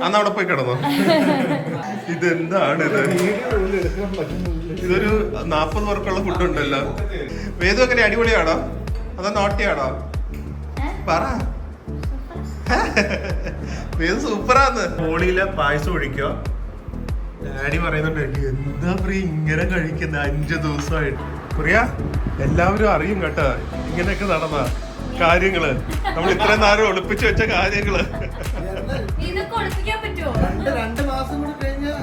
അന്നവിടെ പോയി കിടന്നോ? ഇതെന്താണ് ഇത്? ഇതൊരു 40 പേർക്കുള്ള ഫുഡ് ഉണ്ടല്ലോ. വേദു എങ്ങനെ, അടിപൊളിയാണോ അതോ നോട്ടിയാണോ? പറ. വേദു സൂപ്പറാന്ന്. ഹോളിയിലെ പായസം ഒഴിക്കോ? ഡാഡി പറയുന്നുണ്ട് എന്താ പ്രിയ ഇങ്ങനെ കഴിക്കുന്ന 5 ദിവസമായിട്ട്. പ്രിയ എല്ലാവരും അറിയും കേട്ടോ ഇങ്ങനെയൊക്കെ നടന്ന കാര്യങ്ങള്, നമ്മൾ ഇത്രയും നേരം ഒളിപ്പിച്ചു വെച്ച കാര്യങ്ങള്. രണ്ട് മാസം കൂടി കഴിഞ്ഞാൽ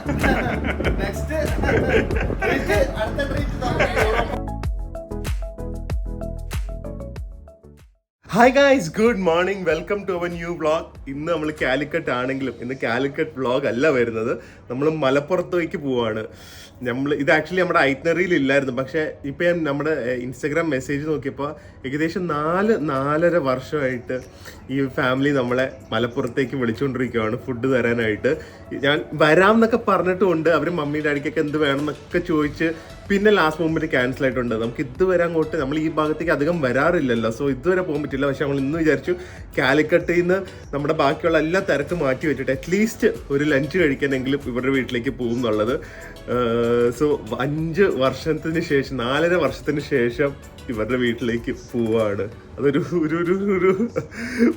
അടുത്ത treat. Hi guys, good morning, welcome to our new vlog. ഇന്ന് നമ്മൾ കാലിക്കറ്റ് ആണെങ്കിലും ഇന്ന് കാലിക്കറ്റ് വ്ളോഗ് അല്ല വരുന്നത്, നമ്മൾ മലപ്പുറത്തേക്ക് പോവാണ്. ഇത് ആക്ച്വലി നമ്മുടെ ഐറ്റ്നറിയിൽ ഇല്ലായിരുന്നു, പക്ഷേ ഇപ്പം ഞാൻ നമ്മുടെ ഇൻസ്റ്റഗ്രാം മെസ്സേജ് നോക്കിയപ്പോൾ ഏകദേശം 4-4.5 വർഷമായിട്ട് ഈ ഫാമിലി നമ്മളെ മലപ്പുറത്തേക്ക് വിളിച്ചുകൊണ്ടിരിക്കുകയാണ് ഫുഡ് തരാനായിട്ട്. ഞാൻ വരാം എന്നൊക്കെ പറഞ്ഞിട്ടുമുണ്ട്. അവർ മമ്മി ഡാഡിക്കൊക്കെ എന്ത് വേണം എന്നൊക്കെ ചോദിച്ച് പിന്നെ ലാസ്റ്റ് മൊമെന്റ് ക്യാൻസൽ ആയിട്ടുണ്ട്. നമുക്ക് ഇതുവരെ അങ്ങോട്ട് നമ്മൾ ഈ ഭാഗത്തേക്ക് അധികം വരാറില്ലല്ലോ, സോ ഇതുവരെ പോകാൻ പറ്റില്ല. പക്ഷെ നമ്മൾ ഇന്ന് വിചാരിച്ചു കാലിക്കട്ടിൽ നിന്ന് നമ്മുടെ ബാക്കിയുള്ള എല്ലാ തിരക്കും മാറ്റി വെച്ചിട്ട് അറ്റ്ലീസ്റ്റ് ഒരു ലഞ്ച് കഴിക്കാനെങ്കിലും ഇവരുടെ വീട്ടിലേക്ക് പോകും എന്നുള്ളത്. സോ 5 വർഷത്തിന് ശേഷം 4.5 വർഷത്തിന് ശേഷം ഇവരുടെ വീട്ടിലേക്ക് പോവാണ്. അതൊരു ഒരു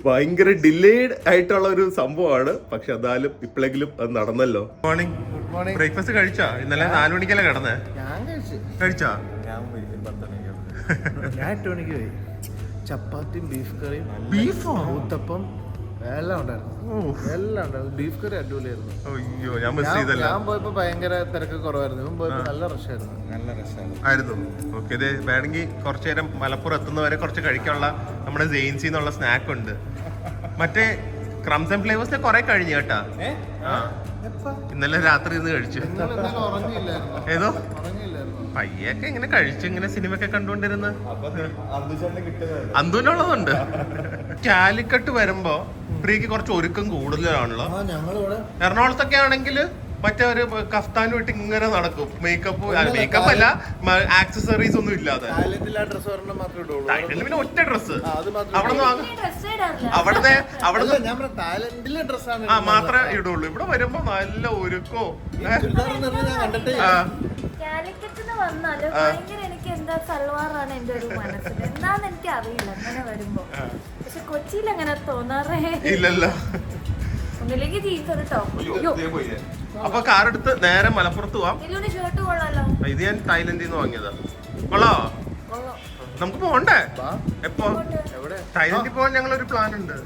ഭയങ്കര ഡിലേഡ് ആയിട്ടുള്ള ഒരു സംഭവമാണ്. പക്ഷെ എന്നാലും ഇപ്പോഴെങ്കിലും അത് നടന്നല്ലോ. മോർണിംഗ് ബ്രേക്ക്ഫാസ്റ്റ് കഴിച്ചാ? ഇന്നലെ 4 മണിക്കല്ലേ കിടന്നേ? കഴിച്ചാ? ഞാൻ 8 മണിക്ക് പോയി. ചപ്പാത്തിയും ബീഫ് കറിയും, ബീഫോ, ഊത്തപ്പം എല്ലാം ഉണ്ടായിരുന്നു. ബീഫ് കറി അടിപൊളിയായിരുന്നു. അയ്യോ, ഞാൻ മിസ് ചെയ്തല്ലോ. ഞാൻ പോയപ്പോ ഭയങ്കര തിരക്ക് കുറവായിരുന്നു. ഇവൻ പോയപ്പോ നല്ല റഷായിരുന്നു. ഓക്കെ, ഇത് വേണമെങ്കിൽ കുറച്ചു നേരം മലപ്പുറം എത്തുന്നവരെ കുറച്ച് കഴിക്കാനുള്ള നമ്മുടെ ജെയിൻസി എന്നുള്ള സ്നാക്ക് ഉണ്ട്. മറ്റേ ക്രംസ് ആൻഡ് ഫ്ലേവേഴ്സിനെ കുറെ കഴിഞ്ഞു കേട്ടാ. ഇന്നലെ രാത്രി ഇരുന്ന് കഴിച്ചു. ഏതോ പയ്യൊക്കെ ഇങ്ങനെ കഴിച്ചു, ഇങ്ങനെ സിനിമയൊക്കെ കണ്ടുകൊണ്ടിരുന്ന്. അന്തുനുള്ളതുണ്ട്. കാലിക്കട്ട് വരുമ്പോ പ്രിയക്ക് കുറച്ച് ഒരുക്കം കൂടുതലാണല്ലോ. എറണാകുളത്തൊക്കെ ആണെങ്കിൽ മറ്റേ ഒരു കഫ്താനും ഇട്ട് ഇങ്ങനെ നടക്കും. മേക്കപ്പ് അല്ല, ആക്സസറീസ് ഒന്നും ഇല്ലാതെ. പിന്നെ ഒറ്റ ഡ്രസ് അവിടെ മാത്രമേ ഇടുള്ളൂ. ഇവിടെ വരുമ്പോ നല്ല ഒരുക്കോ. കാലിക്കറ്റ് വന്നാല് ഭയങ്കര എനിക്ക് എന്താ സൽവാറാണ് എന്റെ ഒരു മനസ്സിൽ. എന്താന്ന് എനിക്ക് അറിയില്ല അങ്ങനെ വരുമ്പോ. പക്ഷെ കൊച്ചിയിൽ അങ്ങനെ തോന്നാറേ ഇല്ലല്ലോ. ഒന്നില്ലെങ്കിൽ ജീൻസ് കേട്ടോ. അപ്പൊ കാർ എടുത്ത് നേരെ മലപ്പുറത്ത് പോവാം. ഷർട്ട് കൊള്ളാലോ. ഇത് ഞാൻ തായ്ലൻഡിൽ നിന്ന് വാങ്ങിയതാ. കൊള്ളോ? നമുക്ക് പോണ്ടേ? എപ്പോ? തായ്ലൻഡിൽ പോവാൻ ഞങ്ങളൊരു പ്ലാൻ ഉണ്ട്.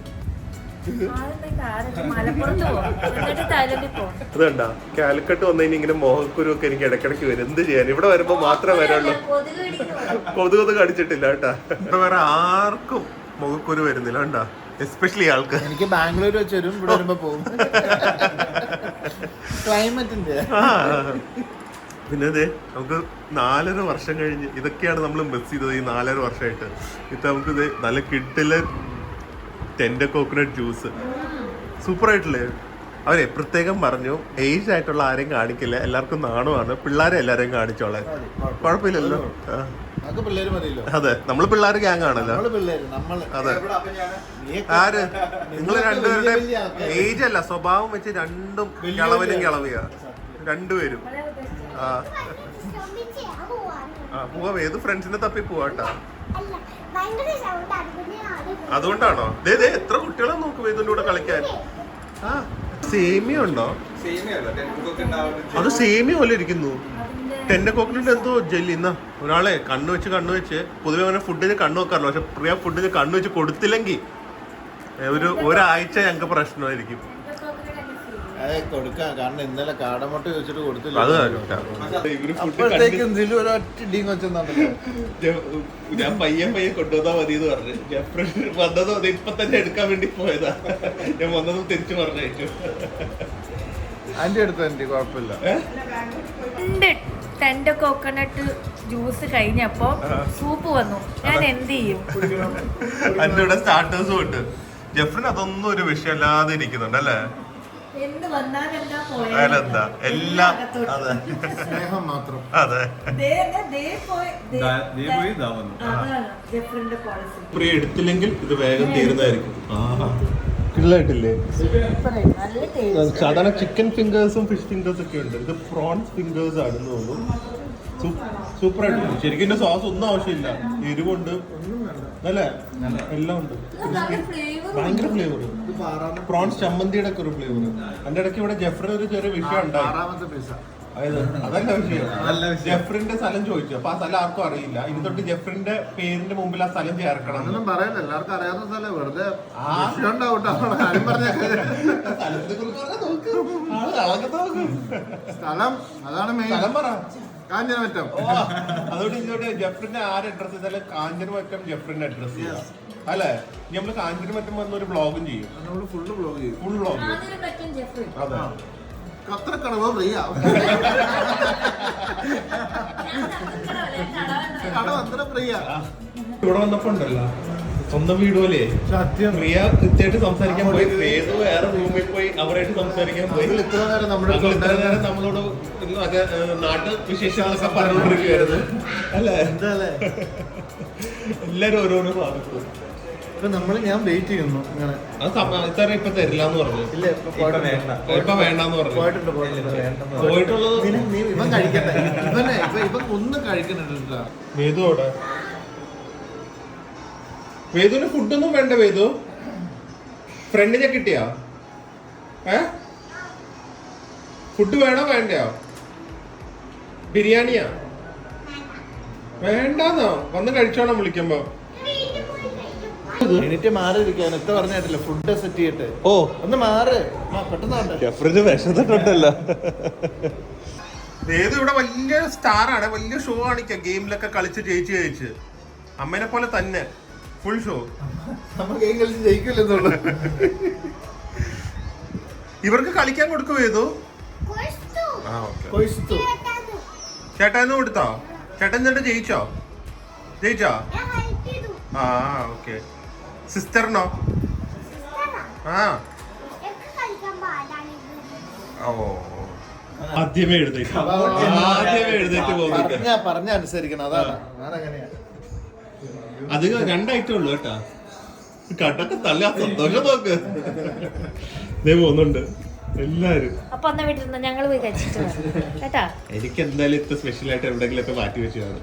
അതുകൊണ്ട കാലിക്കട്ട് വന്നതിന് ഇങ്ങനെ മോഹക്കുരു ഒക്കെ എനിക്ക് ഇടയ്ക്കിടയ്ക്ക് വരും. എന്ത് ചെയ്യാൻ, ഇവിടെ വരുമ്പോ മാത്രമേ വരുള്ളൂ. കൊതുകൊതു കടിച്ചിട്ടില്ല കേട്ടാ. ഇവിടെ വേറെ ആർക്കും മുഖക്കുരു വരുന്നില്ല കേട്ടാ, എസ്പെഷ്യലി ആൾക്ക്. എനിക്ക് ബാംഗ്ലൂർ വെച്ച് വരും, ഇവിടെ വരുമ്പോ പോകും. ക്ലൈമറ്റിന്റെ. പിന്നെ അതെ, നമുക്ക് 4.5 വർഷം കഴിഞ്ഞ് ഇതൊക്കെയാണ് നമ്മൾ മിസ് ചെയ്തത്. ഈ 4.5 വർഷമായിട്ട് ഇത് നമുക്ക് ഇത് നല്ല കിട്ടില് ടെൻഡർ കോക്കനട്ട് ജ്യൂസ് സൂപ്പർ ആയിട്ടില്ലേ. അവരെ പ്രത്യേകം പറഞ്ഞു ഏജ് ആയിട്ടുള്ള ആരെയും കാണിക്കില്ല, എല്ലാവർക്കും നാണമാണ്, പിള്ളേരെ എല്ലാരെയും കാണിച്ചോളാം. കുഴപ്പമില്ലല്ലോ. അതെ, നമ്മള് പിള്ളേർ ഗ്യാങ് ആണല്ലോ. അതെ, ആര് നിങ്ങൾ രണ്ടുപേരുടെ ഏജ് അല്ല സ്വഭാവം വെച്ച് രണ്ടും കിളവനും കിളവിയാ രണ്ടുപേരും. പോവാ, ഏത് ഫ്രണ്ട്സിനെ തപ്പി പോവാട്ടാ. അതുകൊണ്ടാണോ? എത്ര കുട്ടികളെ നോക്കും ഇതിന്റെ കൂടെ കളിക്കാൻ. ആ, സേമിയ ഉണ്ടോ? അത് സേമിയ പോലെ ഇരിക്കുന്നു. ടെൻഡർ കോക്കനട്ട് എന്തോ ജെല്ലി. എന്നാ ഒരാളെ കണ്ണു വെച്ച് പൊതുവെ അങ്ങനെ ഫുഡിന് കണ്ണു വെക്കാറില്ല. പക്ഷെ പ്രിയ ഫുഡിന് കണ്ണു വെച്ച് കൊടുത്തില്ലെങ്കിൽ ഒരാഴ്ച ഞങ്ങൾക്ക് പ്രശ്നമായിരിക്കും. കൊടുക്കാം, കാരണം ഇന്നലെ കാടമുട്ട വെച്ചിട്ട് കൊടുത്തില്ല. ഞാൻ പയ്യെ കൊണ്ടുവന്നാ മതി എന്ന് പറഞ്ഞു. വന്നതോ ഇപ്പൊ തന്നെ എടുക്കാൻ വേണ്ടി പോയതാ. ഞാൻ വന്നതും തിരിച്ചു പറഞ്ഞയച്ചു. ആന്റി എടുത്തു, ആന്റി കുഴപ്പമില്ല. ടെൻഡർ കോക്കനട്ട് ജ്യൂസ് കഴിഞ്ഞപ്പോ സൂപ്പ് വന്നു. ഞാൻ എന്ത് ചെയ്യും? അതിന്റെ ഇവിടെ സ്റ്റാർട്ടേഴ്സും ഉണ്ട്. ജെഫ്രിന് അതൊന്നും ഒരു വിഷയമല്ലാതെ ഇരിക്കുന്നുണ്ട് അല്ലേ? അതിലെന്താ എല്ലാം. അതെ, സ്നേഹം മാത്രം. അതെ. പ്രിയ എടുത്തില്ലെങ്കിൽ ഇത് വേഗം തീരുന്നതായിരിക്കും. കിടലായിട്ടില്ലേ? നല്ല ടേസ്റ്റ്. സാധാരണ ചിക്കൻ ഫിംഗേഴ്സും ഫിഷ് ഫിംഗേഴ്സ് ഒക്കെ ഉണ്ട്. ഇത് പ്രോൺസ് ഫിംഗേഴ്സ് ആണെന്ന് തോന്നുന്നു. സൂപ്പർ ആയിട്ടുണ്ട്. ശരിക്കും ഇതിന്റെ സോസ് ഒന്നും ആവശ്യമില്ല. എരിവുണ്ട് അല്ലേ, എല്ലാം ഉണ്ട്. ഭയങ്കര ഫ്ലേവർ. പ്രോൺസ് ചമ്മന്തിയുടെ ഒക്കെ ഒരു ഫ്ലേവർ. അതിന്റെ ഇടയ്ക്ക് ഇവിടെ ജെഫ്രിന് ഒരു ചെറിയ വിഷയം ഉണ്ടായി. അതല്ല വിഷയം. ജെഫ്രിന്റെ സ്ഥലം ചോദിച്ചു. അപ്പൊ ആ സ്ഥലം ആർക്കും അറിയില്ല. ഇനി തൊട്ട് ജെഫ്രിന്റെ പേരിന്റെ മുമ്പിൽ ആ സ്ഥലം ചേർക്കണം. പറയല്ല, എല്ലാവർക്കും അറിയാവുന്ന സ്ഥലം. വെറുതെ സ്ഥലം അതാണ് മെയിൻ. സ്ഥലം പറ. കാഞ്ഞിരമറ്റം. അതുകൊണ്ട് ഇങ്ങോട്ട് ജെഫ്രിന്റെ ആര് അഡ്രസ് ചെയ്താലും കാഞ്ഞിരമറ്റം ജെഫ്രിന്റെ അഡ്രസ് ചെയ്യാം അല്ലെ. ഇനി നമ്മള് കാഞ്ഞിരമറ്റം വന്ന ഒരു വ്ളോഗും ചെയ്യും. നമ്മള് ഫുള്ള് ബ്ലോഗ് ചെയ്യും. Full vlog. അതെ. കത്രക്കടവോ ഫ്രീയാ. കടവ് അത്ര ഫ്രീയാ. ഇവിടെ വന്നപ്പോ ഉണ്ടല്ലോ സ്വന്തം വീട് പോലെ പ്രിയ കൃത്യമായിട്ട് സംസാരിക്കാൻ പോയി. വേദു വേറെ റൂമിൽ പോയി അവരായിട്ട് സംസാരിക്കാൻ പോയി. ഇത്ര നേരം ഇത്ര നേരം നമ്മളോട് നാട്ടു വിശേഷങ്ങളൊക്കെ പറഞ്ഞുകൊണ്ടിരിക്കുകയായിരുന്നു അല്ലേ. എല്ലാരും ഓരോരോ ഭാഗത്ത്. ഞാൻ വെയിറ്റ് ചെയ്യുന്നു ഇങ്ങനെ. അത് ഇപ്പൊ തരില്ലാന്ന് പറഞ്ഞു. ഇല്ല, ഇപ്പൊ വേണ്ടെന്ന് പറഞ്ഞു. പോയിട്ടുള്ളത് ഇവൻ കഴിക്കട്ടെ. ഇവൻ ഒന്നും കഴിക്കുന്നുണ്ട്. വേദുവിടെ വേദുവിന് ഫുഡൊന്നും വേണ്ട. വേദു ഫ്രണ്ടിനെ കിട്ടിയാ ഫുഡ് വേണോ വേണ്ടയോ? ബിരിയാണിയാ വേണ്ടാന്നോ? വന്ന് കഴിച്ചോണം വിളിക്കുമ്പോ. എനിക്ക് മാറിയിരിക്കാൻ എത്ര പറഞ്ഞിട്ടില്ല. ഫുഡ് സെറ്റ് ചെയ്യട്ടെ. ഓ ഒന്ന് മാറ് പെട്ടെന്ന്. ജെഫ്രിന് വിശന്നിട്ടുണ്ടല്ലോ. വേദു ഇവിടെ വലിയ സ്റ്റാർ ആണ്. വലിയ ഷോ കാണിക്കാം. ഗെയിമിലൊക്കെ കളിച്ച് ജയിച്ച് അമ്മേനെ പോലെ തന്നെ ഫുൾ ഷോ. നമ്മൾ ഗെയിം കളിച്ച് ജയിക്കില്ലെന്നുള്ളു. ഇവർക്ക് കളിക്കാൻ കൊടുക്കും ഏതോ. ചേട്ടാന്ന് കൊടുത്തോ? ചേട്ടൻ എന്നിട്ട് ജയിച്ചോ? ആ ഓക്കെ. സിസ്റ്ററിനോ? ആ ഓ ആദ്യമേ എഴുതേറ്റ് പറഞ്ഞ അനുസരിക്കണം. അതാണ് ഞാനങ്ങനെയാ. അത് രണ്ടായിട്ടേ ഉള്ളു കേട്ടാ. കട്ടൊക്കെ തല്ല സന്തോഷം നോക്ക്. പോകുന്നുണ്ട് എല്ലാരും. എനിക്ക് എന്തായാലും ഇത്ര സ്പെഷ്യൽ ആയിട്ട് എവിടെയെങ്കിലും ഒക്കെ മാറ്റി വെച്ചതാണ്.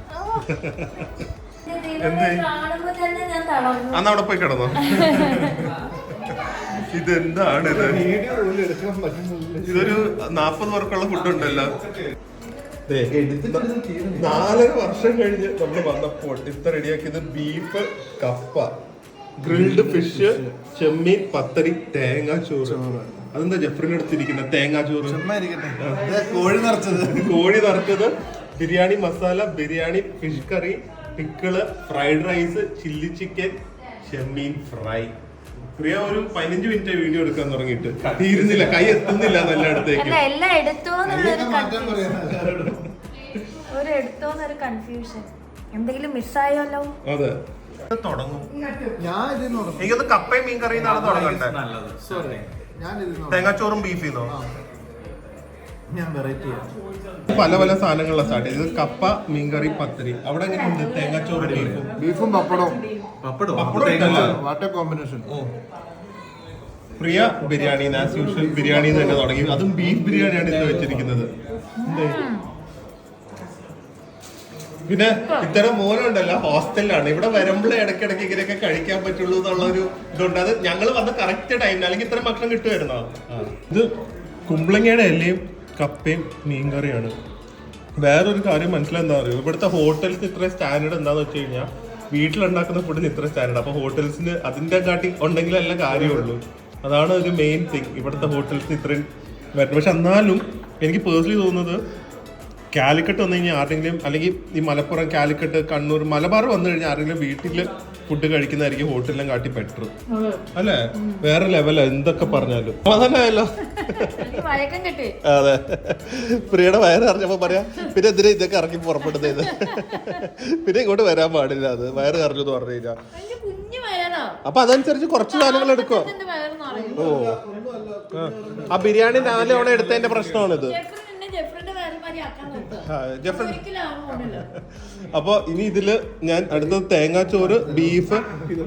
അന്ന് അവിടെ പോയി കിടന്നോ? ഇതെന്താണ് ഇത്? ഇതൊരു 40 പേർക്കുള്ള ഫുഡ് ഉണ്ടല്ലോ. 4 വർഷം കഴിഞ്ഞ് നമ്മൾ വന്നപ്പോൾ ഇത്ര റെഡിയാക്കിയത് ബീഫ്, കപ്പ, ഗ്രിൽഡ് ഫിഷ്, ചെമ്മീൻ, പത്തരി, തേങ്ങാച്ചോറ്. അതെന്താ ജെഫ്രിന് എടുത്തിരിക്കുന്നത്? തേങ്ങാച്ചോറ്, കോഴി നിറച്ചത്, biryani masala, biryani, fish curry, pickle, fried rice, chilli chicken, ചെമ്മീൻ ഫ്രൈ. പ്രിയ ഒരു 15 മിനിറ്റ് വീഡിയോ എടുക്കാൻ തുടങ്ങിയിട്ട് തീരുന്നില്ല. കൈ എത്തുന്നില്ല എല്ലായിടത്തേക്കും. അതെ തുടങ്ങും. എനിക്കൊന്ന് കപ്പയും മീൻ കറിയും നാളെ തുടങ്ങണ്ടേ? തേങ്ങാച്ചോറും ബീഫിന്നോ? പല പല സാധനങ്ങളിലാണ് സ്റ്റാർട്ട് ചെയ്തത്. കപ്പ, മീൻകറി, പത്തിരി. അവിടെ എങ്ങനെയുണ്ട്? തേങ്ങാച്ചോറും ബീഫും പപ്പടവും. കോമ്പിനേഷൻ. പ്രിയ ബിരിയാണി ആസ് യൂഷ്വൽ ബിരിയാണി തന്നെ തുടങ്ങി. അതും ബീഫ് ബിരിയാണിയാണ് ഇത് വെച്ചിരിക്കുന്നത്. പിന്നെ ഇത്തരം മോനുണ്ടല്ലോ ഹോസ്റ്റലിലാണ്. ഇവിടെ വരുമ്പോഴേ ഇടയ്ക്കിടയ്ക്ക് ഇങ്ങനെയൊക്കെ കഴിക്കാൻ പറ്റുള്ളൂ എന്നുള്ളൊരു ഇതുണ്ട്. അത് ഞങ്ങൾ വന്ന കറക്റ്റ് ടൈമിൽ, അല്ലെങ്കിൽ ഇത്രയും ഭക്ഷണം കിട്ടുമായിരുന്നോ? ഇത് കുമ്പളങ്ങയുടെ ഇലയും കപ്പയും മീൻകറിയാണ്. വേറൊരു കാര്യം മനസ്സിലെന്താ പറയുക, ഇവിടുത്തെ ഹോട്ടൽസ് ഇത്ര സ്റ്റാൻഡേർഡ് എന്താന്ന് വെച്ച് കഴിഞ്ഞാൽ വീട്ടിലുണ്ടാക്കുന്ന ഫുഡിന് ഇത്ര സ്റ്റാൻഡേർഡ്. അപ്പൊ ഹോട്ടൽസിന് അതിന്റെ കാട്ടി ഉണ്ടെങ്കിലല്ല കാര്യമുള്ളൂ. അതാണ് ഒരു മെയിൻ തിങ്. ഇവിടുത്തെ ഹോട്ടൽസിന് ഇത്രയും വരുന്നത്. പക്ഷെ എന്നാലും എനിക്ക് പേഴ്സണലി തോന്നുന്നത് കാലിക്കട്ട് വന്നു കഴിഞ്ഞാൽ ആരെങ്കിലും, അല്ലെങ്കിൽ ഈ മലപ്പുറം, കാലിക്കട്ട്, കണ്ണൂർ, മലബാർ വന്നു കഴിഞ്ഞാൽ ആരെങ്കിലും വീട്ടിൽ ഫുഡ് കഴിക്കുന്നതായിരിക്കും ഹോട്ടലിലും കാട്ടി ബെറ്റർ അല്ലേ? വേറെ ലെവലാ എന്തൊക്കെ പറഞ്ഞാലും. അതന്നെയല്ലോ. അതെ, പ്രിയയുടെ വയറ് അറിഞ്ഞപ്പോ പറയാ പിന്നെ എന്തിനാ ഇതൊക്കെ ഇറങ്ങി പുറപ്പെടുന്നത്, പിന്നെ ഇങ്ങോട്ട് വരാൻ പാടില്ല, അത് വയറ് അറിഞ്ഞു എന്ന് പറഞ്ഞു കഴിഞ്ഞാൽ. അപ്പൊ അതനുസരിച്ച് കുറച്ച് സാധനങ്ങൾ എടുക്കോ? ഓ, ആ ബിരിയാണി 4 തവണ എടുത്തതിന്റെ പ്രശ്നമാണിത്. അപ്പൊ ഇനി ഇതില് ഞാൻ അടുത്തത് തേങ്ങാച്ചോറ്, ബീഫ്,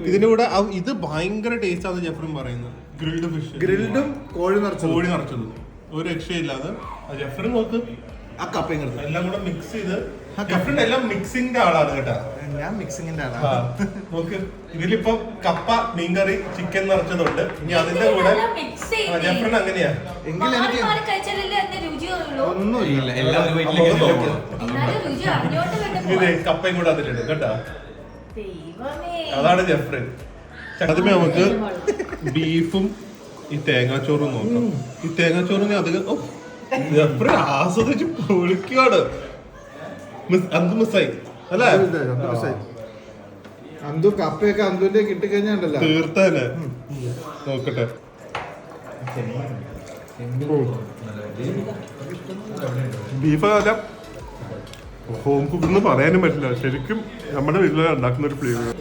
ഇതിന്റെ കൂടെ ഇത് ഭയങ്കര ടേസ്റ്റ് ആണ് ജെഫ്രിൻ പറയുന്നത്. ഗ്രിൽഡ് ഫിഷ്, ഗ്രിൽഡും കോഴി നിറച്ചത് ഒരു രക്ഷയില്ലാതെ. ജെഫ്രി നോക്ക്, ആ കപ്പയും കിടന്നു. എല്ലാം കൂടെ മിക്സ് ചെയ്ത്. ജെഫ്രിൻ എല്ലാം മിക്സിന്റെ ആളാണ് കേട്ടാ. ഞാൻ മിക്സിങ്ങിന്റെ ആ, ആളാണ്. നോക്ക്, ഇതിലിപ്പോ കപ്പ, മീൻകറി, ചിക്കൻ നിറച്ചതുണ്ട്. ഇനി അതിന്റെ കൂടെ ജെഫ്രിൻ അങ്ങനെയാ. എങ്കിൽ എനിക്ക് ഒന്നുമില്ല. എല്ലാം ഒരു വീട്ടിലേക്ക് ഇത് കപ്പയും കൂടെ അതിലിടും കേട്ടാ. അതാണ് ജെഫ്രിൻ. ആദ്യമേ നമുക്ക് ബീഫും ഈ തേങ്ങാച്ചോറും നോക്കാം. ഈ തേങ്ങാച്ചോറിന് അധികം ജെഫ്രിൻ ആസ്വദിച്ച് പൊളിക്കാണ്. അന്ത് മിസ്സായി അല്ലേ? അന്തു കപ്പയൊക്കെ അന്തുവിന്റെ കിട്ടിക്കഴിഞ്ഞാണ്ടല്ലോ തീർത്തന്നെ. നോക്കട്ടെ, ബീഫ് അല്ല ഹോം കുക്ക് എന്ന് പറയാനും പറ്റില്ല. ശരിക്കും നമ്മുടെ വീട്ടിൽ ഉണ്ടാക്കുന്ന ഒരു ഫ്ലേവർ.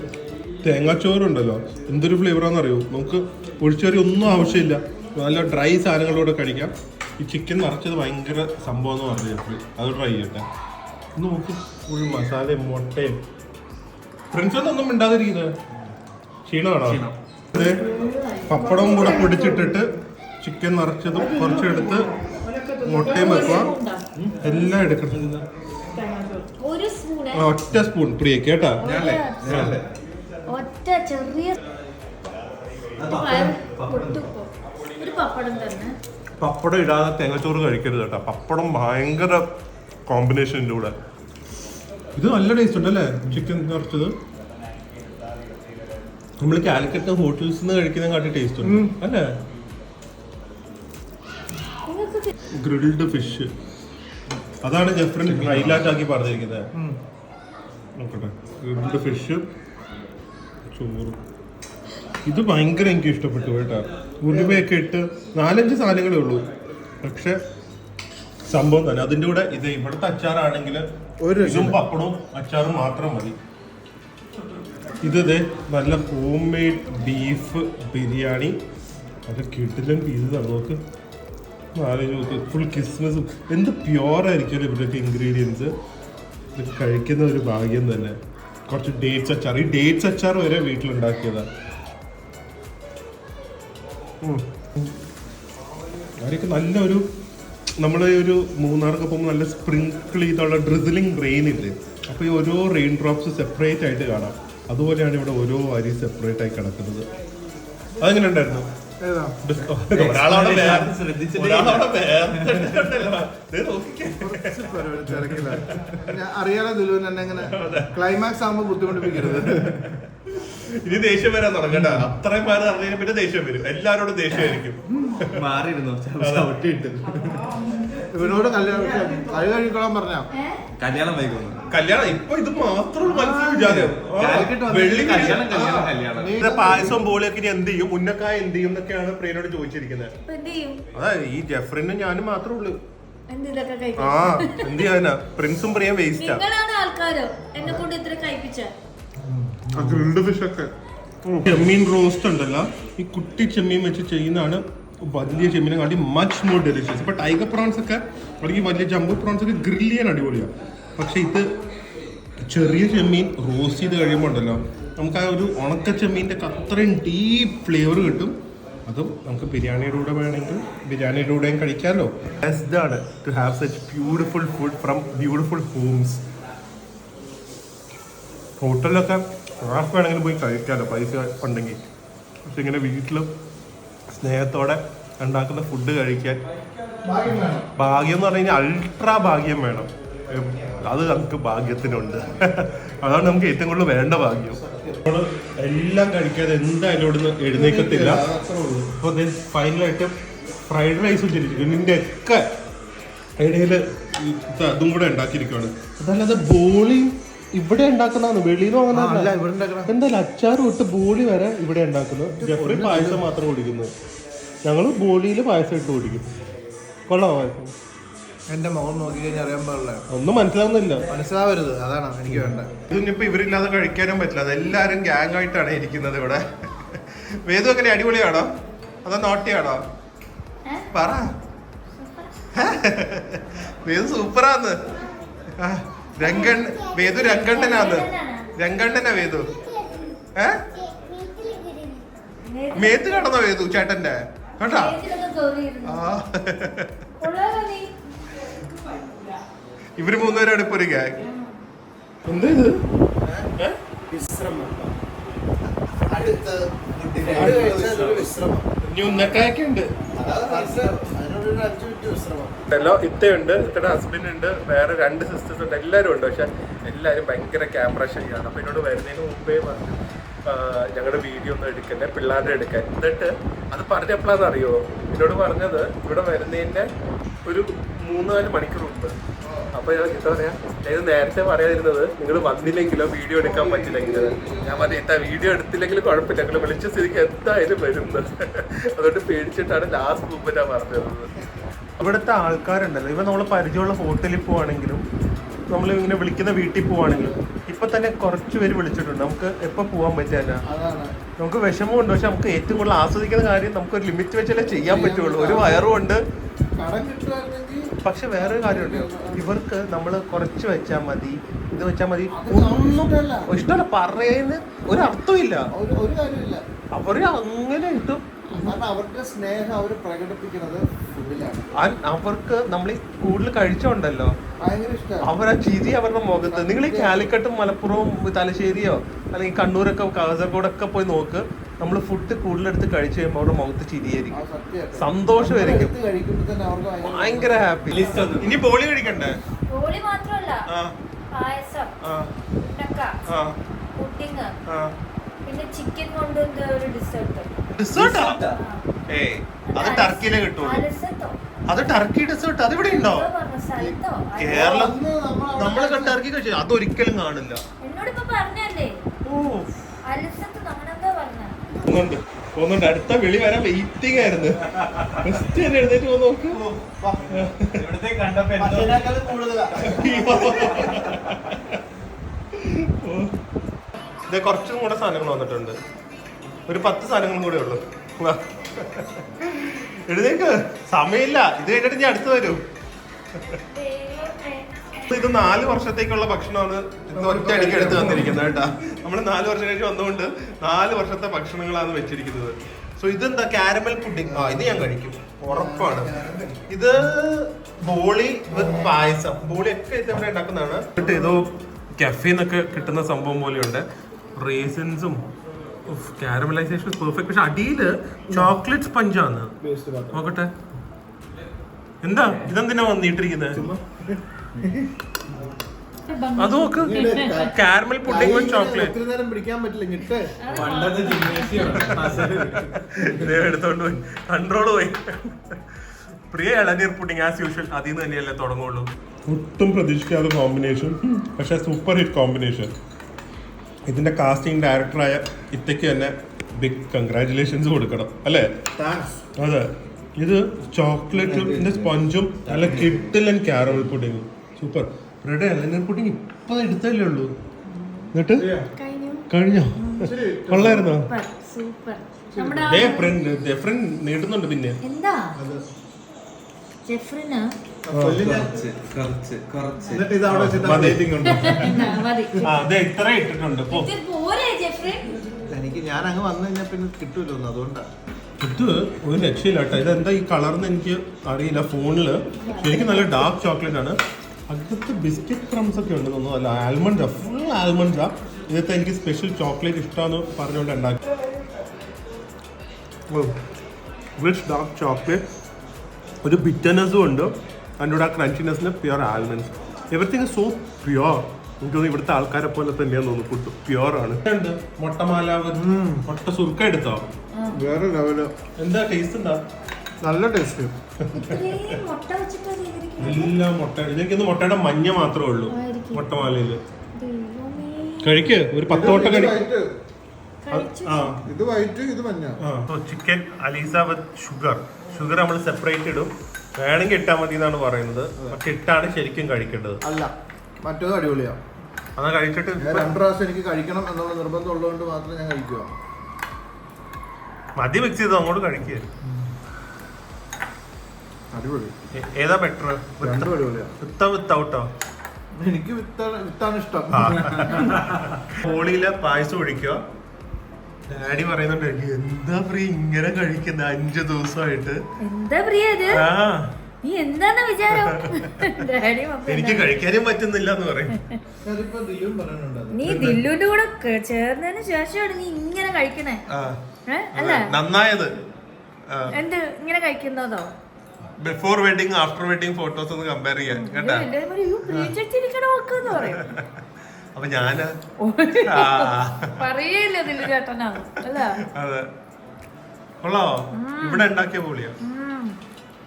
തേങ്ങാച്ചോറുണ്ടല്ലോ, എന്തൊരു ഫ്ലേവറാന്ന് അറിയോ? നമുക്ക് ഒഴിച്ചേറി ഒന്നും ആവശ്യമില്ല, നല്ല ഡ്രൈ സാധനങ്ങളോടെ കഴിക്കാം. ഈ ചിക്കൻ നിറച്ചത് ഭയങ്കര സംഭവം എന്ന് പറഞ്ഞു. അത് ട്രൈ ചെയ്യട്ടെ. നോക്ക്, ഫുൾ മസാലയും മുട്ടയും. ഫ്രണ്ട്സൊന്നും മിണ്ടാതിരിക്കുന്നത് ക്ഷീണമാണോ? ഇത് പപ്പടവും കൂടെ പൊടിച്ചിട്ടിട്ട് ചിക്കൻ നിറച്ചതും കുറച്ചെടുത്ത് മുട്ടയും വെക്കുക. എല്ലാം എടുക്കണം. ഒറ്റ സ്പൂൺ പ്രിയ കേട്ടാ. ഒറ്റ ചെറിയ ഒരു പപ്പടം തന്നെ. പപ്പടം ഇടാതെ തേങ്ങാച്ചോറ് കഴിക്കരുത് കേട്ടോ. പപ്പടം ഭയങ്കര കോമ്പിനേഷൻ്റെ കൂടെ. ഇത് നല്ല ടേസ്റ്റ് ഉണ്ടല്ലേ ചിക്കൻ നിറച്ചത്. നമ്മൾ കാലിക്കറ്റ് ഹോട്ടൽസിൽ നിന്ന് കഴിക്കുന്ന കാട്ടി ടേസ്റ്റ് ഉണ്ട് അല്ലേ? ഗ്രിൽഡ് ഫിഷ്, അതാണ് ജെഫ്രിൻ ഹൈലൈറ്റ് ആക്കി പറഞ്ഞിരിക്കുന്നത്. നോക്കട്ടെ, ഗ്രിൽഡ് ഫിഷ്, ചോറ്. ഇത് ഭയങ്കര എനിക്ക് ഇഷ്ടപ്പെട്ടു കേട്ടോ. ഉലുവയൊക്കെ ഇട്ട് 4-5 സാധനങ്ങളേ ഉള്ളൂ, പക്ഷെ സംഭവം തന്നെ. അതിൻ്റെ കൂടെ ഇത് ഇവിടുത്തെ അച്ചാറാണെങ്കിൽ ഇതും പപ്പടവും അച്ചാറും മാത്രം മതി. ഇത് നല്ല ഹോം മെയ്ഡ് ബീഫ് ബിരിയാണി. അത് കിട്ടില്ല പീസ് നോക്ക്. നോക്ക്, ഫുൾ കിസ്മസും. എന്ത് പ്യുവറായിരിക്കും ഇവരുടെയൊക്കെ ഇൻഗ്രീഡിയൻസ്. ഇത് കഴിക്കുന്ന ഒരു ഭാഗ്യം തന്നെ. കുറച്ച് ഡേറ്റ്സ് അച്ചാർ, ഈ ഡേറ്റ്സ് അച്ചാർ വരെ വീട്ടിലുണ്ടാക്കിയതാണ്. അവരൊക്കെ നല്ലൊരു, നമ്മളെ ഒരു മൂന്നാർക്ക് പോകുമ്പോൾ നല്ല സ്പ്രിങ്കിൾ ചെയ്തുള്ള ഡ്രിസിലിംഗ് റെയിൻ ഇല്ലേ, അപ്പോൾ ഈ ഓരോ റെയിൻ ഡ്രോപ്സ് സെപ്പറേറ്റ് ആയിട്ട് കാണാം. അതുപോലെയാണ് ഇവിടെ ഓരോ അരി സെപ്പറേറ്റ് ആയി കിടക്കുന്നത്. അതെങ്ങനെ ഉണ്ടായിരുന്നു? അറിയാലോ ദുലുവിന് എന്നെ ഇങ്ങനെ ക്ലൈമാക്സ് ആകുമ്പോ ബുദ്ധിമുട്ടിപ്പിക്കരുത്. ഇനി ദേഷ്യം വരാൻ തുടങ്ങണ്ട. അത്രയും പേര് അറിഞ്ഞതിന് പിന്നെ ദേഷ്യം വരും. എല്ലാരോടും ദേഷ്യമായിരിക്കും. മാറിയിരുന്നു ഇവനോട് കല്യാണം കഴിക്കോളാൻ പറഞ്ഞ കല്യാണം വൈകുന്നു. കല്യാണം ഇപ്പൊ ഇത് മാത്രമുള്ള മനസ്സിൽ വിചാരം. പായസം ബോളിയൊക്കെ ഇനി എന്ത് ചെയ്യും, ഉന്നക്കായ എന്ത് ചെയ്യും എന്നൊക്കെയാണ് പ്രിയനോട് ചോദിച്ചിരിക്കുന്നത്. അതായത് ഈ ജെഫ്രിനും ഞാനും മാത്രമേ ഉള്ളൂ. ആ, എന്ത് ചെയ്യാനാ, പ്രിൻസും പ്രിയം വേസ്റ്റാ. ഗ്രിൽഡ് ഫിഷ് ഒക്കെ, ചെമ്മീൻ റോസ്റ്റ് ഉണ്ടല്ലോ, ഈ കുട്ടി ചെമ്മീൻ വെച്ച് ചെയ്യുന്നതാണ് വലിയ ചെമ്മീനെ കാട്ടി മച്ച് മോർ ഡെലിഷ്യസ്. ഇപ്പൊ ടൈഗർ പ്രോൺസ് ഒക്കെ അല്ലെങ്കിൽ വലിയ ജംബോ പ്രോൺസ് ഒക്കെ ഗ്രിൽ ചെയ്യാൻ അടിപൊളിയാണ്. പക്ഷെ ഇത് ചെറിയ ചെമ്മീൻ റോസ്റ്റ് ചെയ്ത് കഴിയുമ്പോൾ ഉണ്ടല്ലോ, നമുക്ക് ആ ഒരു ഉണക്ക ചെമ്മീൻ്റെ അത്രയും ഡീപ്പ് ഫ്ലേവർ കിട്ടും. അതും നമുക്ക് ബിരിയാണിയുടെ കൂടെ വേണമെങ്കിൽ ബിരിയാണിയുടെ കൂടെയും കഴിക്കാമല്ലോ. ബെസ്റ്റ് ആണ് to have such beautiful food from beautiful homes. ഹോട്ടലിലൊക്കെ ആർക്ക് വേണമെങ്കിലും പോയി കഴിക്കാമല്ലോ പൈസ ഉണ്ടെങ്കിൽ. പക്ഷെ ഇങ്ങനെ വീട്ടിൽ സ്നേഹത്തോടെ ഉണ്ടാക്കുന്ന ഫുഡ് കഴിക്കാൻ ഭാഗ്യം എന്ന് പറഞ്ഞു കഴിഞ്ഞാൽ അൾട്രാ ഭാഗ്യം വേണം. അത് നമുക്ക് ഭാഗ്യത്തിനുണ്ട്. അതാണ് നമുക്ക് ഏറ്റവും കൂടുതൽ വേണ്ട ഭാഗ്യം. നമ്മൾ എല്ലാം കഴിക്കാതെ എന്തായാലും ഇവിടുന്ന് എഴുന്നേക്കത്തില്ല. അപ്പോൾ ഫൈനലായിട്ട് ഫ്രൈഡ് റൈസ് വെച്ചിരിക്കും. ഇതിൻ്റെ ഒക്കെ ഇടയിൽ അതും കൂടെ ഉണ്ടാക്കിയിരിക്കുകയാണ്. അതല്ലാതെ ബോളി ഇവിടെ ഉണ്ടാക്കുന്നതാണ്, വെളിയിൽ നിന്ന് വാങ്ങുന്നതല്ല. എന്തായാലും അച്ചാറും ഇട്ട് ബോളി വരെ ഇവിടെ ഉണ്ടാക്കുന്നു. ജെഫ്രി പായസം മാത്രം കുടിക്കുന്നു. ഞങ്ങൾ ബോളിയിൽ പായസം ഇട്ട് കുടിക്കും. കൊള്ളാമോ പായസം? എന്റെ മുഖം നോക്കി കഴിഞ്ഞാൽ അറിയാൻ പാടില്ല, ഒന്നും മനസ്സിലാവുന്നില്ല. മനസ്സിലാവരുത്, അതാണ് എനിക്ക് വേണ്ടത്. ഇതിനിപ്പോ ഇവരില്ലാതെ കഴിക്കാനും പറ്റില്ല. അതെല്ലാരും ഗ്യാങ് ആയിട്ടാണ് ഇരിക്കുന്നത് ഇവിടെ. വേദു എങ്ങനെ, അടിപൊളിയാണോ അതോ നോട്ടിയാണോ? പറ. വേദു സൂപ്പറാന്ന്. വേദു രംഗണ്ണനാന്ന്. രംഗണ്ണനാ വേദു. മേത്ത് കടന്നോ വേദു ചേട്ടന്റെ കേട്ടാ സ്റ്റേജിലൊക്കെ കേറിയിരുന്നു. ആ കൊള്ളാലോ നീ. ഇവര് മൂന്നുപേരാണ് ഇപ്പൊ ഒരു ഗ്യാങ്. എന്താ ഇത്? വിശ്രമം അടുത്ത് വിശ്രമം ഇനി ഉന്നക്കായൊക്കെ ഉണ്ട്. അതിനോടൊരു 5 മിനിറ്റ് വിശ്രമം. ഇത്തയുണ്ട്, ഇത്തയുടെ ഹസ്ബൻഡ് ഉണ്ട്, വേറെ 2 സിസ്റ്റേഴ്സ് ഉണ്ട്, എല്ലാവരും ഉണ്ട്. പക്ഷെ എല്ലാവരും ഭയങ്കര ക്യാമറ ഷൈയാണ്. അപ്പൊ എന്നോട് വരുന്നതിന് മുമ്പേ പറഞ്ഞു ഞങ്ങളുടെ വീഡിയോ ഒന്നും എടുക്കണ്ടേ, പിള്ളേരുടെ എടുക്കാൻ. എന്നിട്ട് അത് പറഞ്ഞപ്പോഴാന്ന് അറിയോ എന്നോട് പറഞ്ഞത് ഇവിടെ വരുന്നതിന്റെ ഒരു 3-4 മണിക്കൂർ മുമ്പ്. അപ്പൊ ഞാൻ എന്താ പറയാ, ഇത് നേരത്തെ പറയാതിരുന്നത് നിങ്ങൾ വന്നില്ലെങ്കിലോ വീഡിയോ എടുക്കാൻ പറ്റില്ലെങ്കിലോ. ഞാൻ പറഞ്ഞു എന്താ വീഡിയോ എടുത്തില്ലെങ്കിലും കുഴപ്പമില്ല, നിങ്ങൾ വിളിച്ച സ്ഥിതിക്ക് എന്തായാലും വരുന്നത്. അതുകൊണ്ട് പേടിച്ചിട്ടാണ് ലാസ്റ്റ് മുമ്പ് ഞാൻ പറഞ്ഞത്. ഇവിടുത്തെ ആൾക്കാരുണ്ടല്ലോ, ഇവ നമ്മൾ പരിചയമുള്ള ഹോട്ടലിൽ പോവാണെങ്കിലും നമ്മൾ ഇങ്ങനെ വിളിക്കുന്ന വീട്ടിൽ പോവാണെങ്കിലും ഇപ്പൊ തന്നെ കുറച്ച് പേര് വിളിച്ചിട്ടുണ്ട്. നമുക്ക് എപ്പോ പോകാൻ പറ്റില്ല, അതാണ് നമുക്ക് വിഷമമുണ്ട്. പക്ഷെ നമുക്ക് ഏറ്റവും കൂടുതൽ ആസ്വദിക്കുന്ന കാര്യം നമുക്ക് ഒരു ലിമിറ്റ് വെച്ചല്ലേ ചെയ്യാൻ പറ്റുള്ളൂ. ഒരു വയറും ഉണ്ട്. കടം കിട്ടുവായിരുന്നെങ്കിൽ പക്ഷെ വേറൊരു കാര്യമുണ്ട്, ഇവർക്ക് നമ്മൾ കുറച്ച് വെച്ചാൽ മതി, ഇത് വെച്ചാൽ മതി, ഒന്നും ഇഷ്ടമല്ല. പറയുന്ന ഒരു അർത്ഥമില്ല. ഒരു കാര്യമില്ല. അവര് അങ്ങനെ കിട്ടും. കാരണം അവരുടെ സ്നേഹം അവർ പ്രകടിപ്പിക്കുന്നത് ഫുഡിലാണ്. അവർക്ക് നമ്മൾ കൂടുതൽ കഴിച്ചോണ്ടല്ലോ ഭയങ്കര ഇഷ്ടമാണ്. അവരാ ചിരി അവരുടെ മുഖത്ത്. നിങ്ങൾ ഈ കാലിക്കട്ടും മലപ്പുറവും തലശ്ശേരിയോ അല്ലെങ്കിൽ കണ്ണൂരൊക്കെ കാസർഗോഡൊക്കെ പോയി നോക്ക്, നമ്മൾ ഫുഡ് കൂടുതലെടുത്ത് കഴിച്ചു കഴിയുമ്പോൾ അവരുടെ മുഖത്ത് ചിരിയായിരിക്കും, സന്തോഷമായിരിക്കും, കഴിക്കുമ്പോൾ തന്നെ അവർക്ക് ഭയങ്കര ഹാപ്പി. ഇനി ബോളി കഴിക്കണ്ടേ? ബോളി മാത്രമല്ല, പായസം, ഉണ്ടക്ക, പുഡിങ്, പിന്നെ ചിക്കൻ കൊണ്ട് എന്തോ ഒരു ഡിസേർട്ട്. ഡിസേർട്ടാ? ഏയ് അത് ടർക്കിയിലേ കിട്ടുള്ളൂ. അലസത്തോ അത് ടർക്കി ഡെസേർട്ട് അതിവിടെ ഉണ്ടോ? എന്തോ പറഞ്ഞ സ്ഥലത്തോ? കേരളം നമ്മള് ടർക്കി കഴിച്ചു അതൊരിക്കലും കാണില്ല. എന്നോടിപ്പോ പറഞ്ഞല്ലേ ഓ അലസത്ത് അങ്ങനെന്തോ പറഞ്ഞ. പോകുന്നുണ്ട്. അടുത്ത വിളി വരാൻ വെയിറ്റിംഗ് ആയിരുന്നു. എഴുന്നേറ്റ് പോ നോക്ക്. ഇത് കുറച്ചും കൂടെ സാധനങ്ങൾ വന്നിട്ടുണ്ട്. ഒരു 10 സാധനങ്ങളും കൂടെ ഉള്ളു. എഴുന്നേക്ക്, സമയമില്ല. ഇത് കഴിഞ്ഞിട്ട് ഞാൻ അടുത്ത് വരും. ഇത് 4 വർഷത്തേക്കുള്ള ഭക്ഷണമാണ് ഇത് ഒറ്റയടിക്ക് എടുത്ത് വന്നിരിക്കുന്നത് കേട്ടാ. നമ്മൾ 4 വർഷം കഴിഞ്ഞ് വന്നുകൊണ്ട് 4 വർഷത്തെ ഭക്ഷണങ്ങളാണ് വെച്ചിരിക്കുന്നത്. സോ ഇതെന്താ, കാരമൽ പുഡിംഗ്. ഇത് ഞാൻ കഴിക്കും ഉറപ്പാണ്. ഇത് ബോളി വിത്ത് പായസം. ബോളി ഒക്കെ ഇത് ഇവിടെ ഉണ്ടാക്കുന്നതാണ്. ഏതോ കഫേന്നൊക്കെ കിട്ടുന്ന സംഭവം പോലെയുണ്ട്. റേസിൻസും കാരമലൈസേഷൻ പെർഫെക്റ്റ്. പക്ഷെ അടിയില് ചോക്ലേറ്റ് സ്പഞ്ചാണ്. നോക്കട്ടെ എന്താ ഇതെന്തിനാ വന്നിട്ടിരിക്കുന്നത്? അത് നോക്ക്, കാരമൽ പുഡിംഗ് വിത്ത് ചോക്ലേറ്റ്. നേരം പിടിക്കാൻ പറ്റില്ല, ഞെട്ട് എടുത്തോണ്ട് പോയി, കൺട്രോൾ പോയി. പ്രിയ ഇളനീർ പുഡിംഗ് ആസ് യൂഷ്വൽ അതിൽ നിന്ന് തന്നെയല്ലേ തുടങ്ങുള്ളൂ. ഒട്ടും പ്രതീക്ഷിക്കാത്ത കോമ്പിനേഷൻ, പക്ഷെ സൂപ്പർ ഹിറ്റ് കോമ്പിനേഷൻ. ഇതിന്റെ കാസ്റ്റിംഗ് ഡയറക്ടറായ ഇത്തയ്ക്ക് തന്നെ ബിഗ് കൺഗ്രാറ്റുലേഷൻസ് കൊടുക്കണം അല്ലേ? അതെ, ഇത് ചോക്ലേറ്റിന്റെ സ്പഞ്ചും നല്ല കിട്ടിലൻ കാരമൽ പുഡിങ്ങും സൂപ്പർ. റെഡ് ഇളനീർ പുഡിങ് ഇപ്പൊ എടുത്തല്ലേ ഉള്ളൂ. എന്നിട്ട് കഴിഞ്ഞോ? കൊള്ളായിരുന്നോ? സൂപ്പർ. നീട്ടുന്നുണ്ട്. പിന്നെ എന്താ ജെഫ്രിന് ഇത്ര ഇട്ടിട്ടുണ്ട്. എനിക്ക് ഞാൻ അങ്ങ് വന്നു കഴിഞ്ഞാൽ പിന്നെ കിട്ടൂല്ലോ, അതുകൊണ്ടാണ്. ഇത് ഒരു രക്ഷയില്ല കേട്ടോ. ഇതെന്താ ഈ കളർന്ന് എനിക്ക് അറിയില്ല. ഫോണില് ശരിക്കും നല്ല ഡാർക്ക് ചോക്ലേറ്റ് ആണ്. അകത്ത് ബിസ്ക്കറ്റ് ക്രംസ് ഒക്കെ ഉണ്ട് തോന്നുന്നു. അല്ല, ആൽമണ്ടാ, ഫുൾ ആൽമണ്ടാ. ഇതൊക്കെ എനിക്ക് സ്പെഷ്യൽ ചോക്ലേറ്റ് ഇഷ്ടമാണെന്ന് പറഞ്ഞുകൊണ്ട് ഉണ്ടാക്കി. റിച്ച് ഡാർക്ക് ചോക്ലേറ്റ്, ഒരു ബിറ്റർനെസ്സും ഉണ്ട്. അതിൻ്റെ കൂടെ ആ ക്രഞ്ചിനെസ്സിന് pure almonds. Everything so pure. എനിക്ക് തോന്നുന്നു ഇവിടുത്തെ ആൾക്കാരെ പോലെ തന്നെയാന്ന് തോന്നുന്നു. ഫുഡ് പ്യുവർ ആണ്. മുട്ടമാല, മുട്ട സുർക്ക എടുത്തോ? വേറെ ലെവല്. എന്താ ടേസ്റ്റ്? എന്താ? നല്ല ടേസ്റ്റ്. എല്ലാം മുട്ട. എനിക്കൊന്ന് മുട്ടയുടെ മഞ്ഞ മാത്രമേ ഉള്ളൂ മുട്ടമാലയില്. കഴിക്ക്, ഒരു 10 മുട്ട കഴിക്കും. ഇത് വൈറ്റ്, ഇത് മഞ്ഞ. ചിക്കൻ അലീസ വിത്ത് ഷുഗർ. ഷുഗർ നമ്മൾ സെപ്പറേറ്റ് ഇടും. വേണമെങ്കിൽ ഇട്ടാൽ മതി എന്നാണ് പറയുന്നത്. പക്ഷെ ഇട്ടാണ് ശരിക്കും കഴിക്കേണ്ടത്. അല്ല, മറ്റേത് അടിപൊളിയാ. അതാ കഴിച്ചിട്ട് 2 പ്രാവശ്യം എനിക്ക് കഴിക്കണം എന്നുള്ള നിർബന്ധം ഉള്ളതുകൊണ്ട് മാത്രം ഞാൻ കഴിക്കുക. മതി മിക്സ് ചെയ്ത് അങ്ങോട്ട് കഴിക്കുക. അടിപൊളി. ഏതാ ബെറ്റർ? രണ്ടും അടിപൊളിയാ. വിത്തൗട്ടോ? എനിക്ക് വിത്താണ് ഇഷ്ടം. ഹോളിയിലെ പായസം ഒഴിക്കുക, ഡാഡി പറയുന്നുണ്ട് എന്താ പ്രിയ ഇങ്ങനെ കഴിക്കുന്ന 5 ദിവസമായിട്ട്. എന്താ പ്രിയ ഇത്? ആ നീ എന്താന്ന് വിചാരം? ഡാഡി എനിക്ക് കഴിക്കാനും പറ്റുന്നില്ല എന്ന് പറയും. അതിപ്പോ ദിലും പറയുന്നുണ്ട്. നീ ദില്ലുവിന്റെ കൂടെ ചേർന്നതിന് ശേഷമാണ് നീ ഇങ്ങനെ കഴിക്കണേ. അല്ല നന്നായത് എന്ത് ഇങ്ങനെ കഴിക്കുന്നതോ? Before wedding after wedding photos ഒന്ന് കമ്പയർ ചെയ്യാൻ കേട്ടാ. അപ്പൊ ഞാന് പറയല്ലേ ദില്ലു ചേട്ടനാണ് അല്ല. അതെ കൊള്ളാവോ? ഇവിടെ ഉണ്ടാക്കിയ പോളിയാ.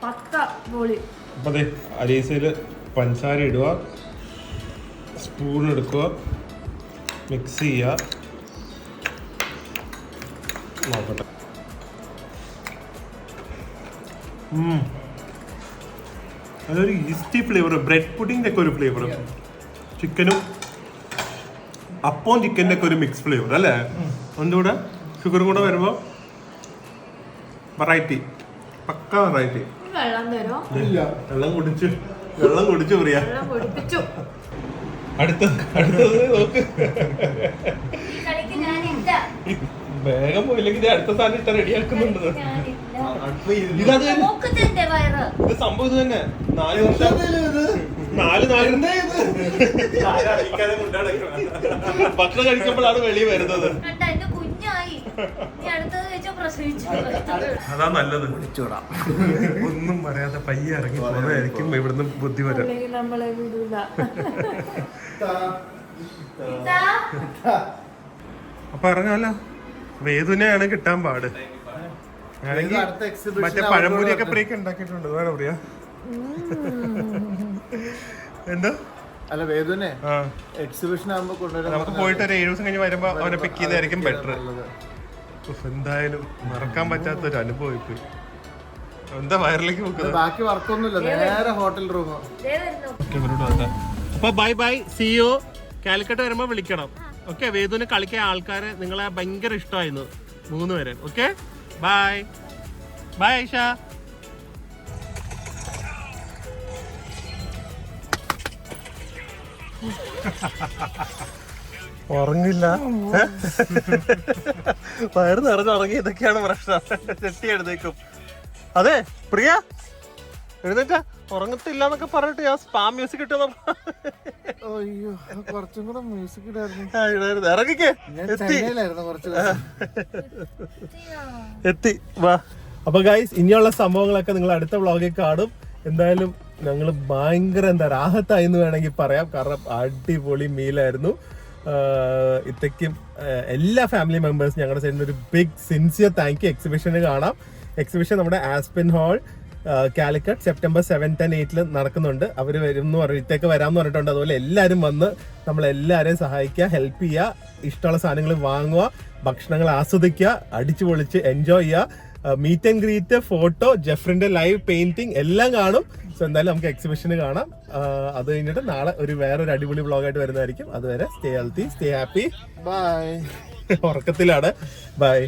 പക്ക പൊളി. അപ്പൊ അതെ അലീസയില് പഞ്ചസാര ഇടുക, സ്പൂൺ എടുക്കുക, മിക്സ് ചെയ്യുക. നോക്കട്ടെ. അതൊരു ഈസ്റ്റി ഫ്ലേവർ, ബ്രെഡ് പുഡിങ്ങിന്റെ ഒക്കെ ഒരു ഫ്ലേവർ, ചിക്കനും അപ്പവും ചിക്കൻ്റെ ഒക്കെ ഒരു മിക്സ് ഫ്ലേവർ അല്ലേ? ഒന്നുകൂടെ ഷുഗറും കൂടെ വരുമ്പോ വെറൈറ്റി, പക്ക വെറൈറ്റി. വെള്ളം തരോ? വെള്ളം കുടിച്ചു പ്രിയ. കുടിപ്പിച്ചു. അടുത്തത് നോക്ക്. വേഗം പോയില്ലെങ്കിൽ അടുത്ത സാധനം ഇത്ര റെഡിയാക്കുന്നുണ്ട്. ഇത് സംഭവം ഇത് തന്നെ. 4 വർഷം 4 ഭക്ഷണം കഴിക്കുമ്പോഴാണ് വെളി വരുന്നത്. അതാ നല്ലത്. ഒന്നും പറയാതെ പയ്യെ ഇറങ്ങി പോകുന്നതായിരിക്കും ഇവിടുന്ന് ബുദ്ധി വരാം. നമ്മളെ വിടൂല. അപ്പൊ ഇറങ്ങാലോ. വേദനയാണ് കിട്ടാൻ പാട്. ആണെങ്കിൽ മറ്റേ പഴംപൊരിയൊക്കെ പ്രിയൊക്കെ ഉണ്ടാക്കിയിട്ടുണ്ട്. വേണം പ്രിയ? എന്താ അല്ല വേദനെ എക്സിബിഷൻ ആകുമ്പോ കൊണ്ടുവരാൻ നമുക്ക് പോയിട്ട് ഒരു 7 ദിവസം കഴിഞ്ഞ് വരുമ്പോ അവനെ പിക്ക് ചെയ്യുന്നതായിരിക്കും ബെറ്റർ. എന്തായാലും മറക്കാൻ പറ്റാത്ത ഒരു അനുഭവം ഇപ്പൊ. എന്താ വയറിലേക്ക് നോക്കുന്നത്? ബാക്കി വർക്കൊന്നുമില്ല, നേരെ ഹോട്ടൽ റൂം. അപ്പൊ bye bye, see you. Calicut വരുമ്പോ വിളിക്കണം. ഓക്കെ, വേദുവിന് കളിക്കാൻ ആൾക്കാരെ നിങ്ങളെ ഭയങ്കര ഇഷ്ടമായിരുന്നു 3 പേരെ. Okay, bye bye Aisha. ഉറങ്ങില്ല, വയറ് നിറഞ്ഞുറങ്ങി. ഇതൊക്കെയാണ് പ്രശ്നം. ചെട്ടി എഴുന്നേക്കും. അതെ പ്രിയ എഴുന്നേറ്റാ ഉറങ്ങത്തില്ല എന്നൊക്കെ പറഞ്ഞിട്ട് ഞാൻ സ്പാം മ്യൂസിക് ഇട്ടു. അയ്യോ, കുറച്ചും കൂടെ മ്യൂസിക് ഇറങ്ങിക്കേ. എത്തി വാ. അപ്പൊ ഗൈസ്, ഇനിയുള്ള സംഭവങ്ങളൊക്കെ നിങ്ങൾ അടുത്ത വ്ളോഗിൽ കാണും. എന്തായാലും ഞങ്ങൾ ഭയങ്കര രാഹത്തായി എന്ന് വേണമെങ്കിൽ പറയാം. കാരണം അടിപൊളി മീലായിരുന്നു. ഇത്രയ്ക്കും എല്ലാ ഫാമിലി മെമ്പേഴ്സും ഞങ്ങളുടെ സൈഡിൽ ഒരു ബിഗ് സിൻസിയർ താങ്ക് യു. എക്സിബിഷന് കാണാം. എക്സിബിഷൻ നമ്മുടെ Aspin hall Calicut September 7th and 8th നടക്കുന്നുണ്ട്. അവർ വരുമെന്ന് പറഞ്ഞിട്ടേക്ക് വരാമെന്ന് പറഞ്ഞിട്ടുണ്ട്. അതുപോലെ എല്ലാവരും വന്ന് നമ്മളെല്ലാവരെയും സഹായിക്കുക, ഹെൽപ്പ് ചെയ്യുക, ഇഷ്ടമുള്ള സാധനങ്ങൾ വാങ്ങുക, ഭക്ഷണങ്ങൾ ആസ്വദിക്കുക, അടിച്ചു പൊളിച്ച് എൻജോയ് ചെയ്യുക. മീറ്റ് ആൻഡ് ഗ്രീറ്റ്, ഫോട്ടോ, ജെഫ്രിന്റെ ലൈവ് പെയിന്റിംഗ് എല്ലാം കാണും. സോ എന്തായാലും നമുക്ക് എക്സിബിഷന് കാണാം. അത് കഴിഞ്ഞിട്ട് നാളെ വേറൊരു അടിപൊളി വ്ളോഗായിട്ട് വരുന്നതായിരിക്കും. അതുവരെ stay healthy, stay happy. Bye. ഉറക്കത്തിലാണ്. ബൈ.